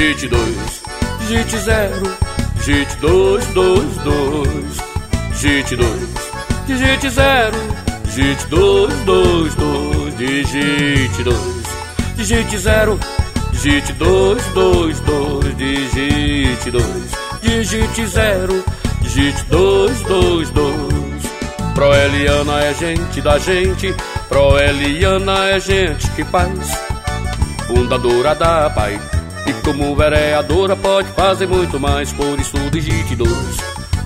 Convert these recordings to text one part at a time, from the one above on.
digite 2, digite 0, digite 2, 2, 2. Digite 2, digite 0, digite 2, 2, 2. Digite 2, digite 0, digite 2, 2, 2. Digite 2, digite 0, digite 2, 2, 2. Proeliana é gente da gente, Proeliana é gente que faz, fundadora da PAI, e como vereadora pode fazer muito mais. Por isso digite 2,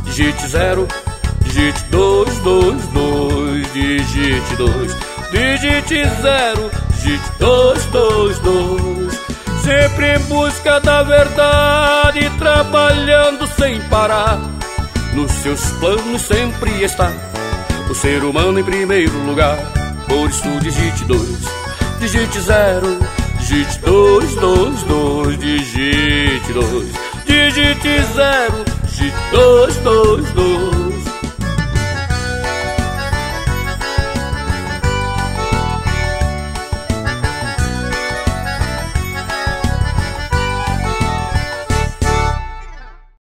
digite 0, digite 2, 2, 2. Digite 2, digite 0, digite 2, 2, 2. Sempre em busca da verdade, trabalhando sem parar, nos seus planos sempre está o ser humano em primeiro lugar. Por isso digite 2, digite 0, digite 2, 2, 2. Digite 2, digite 0, digite 2, 2, 2.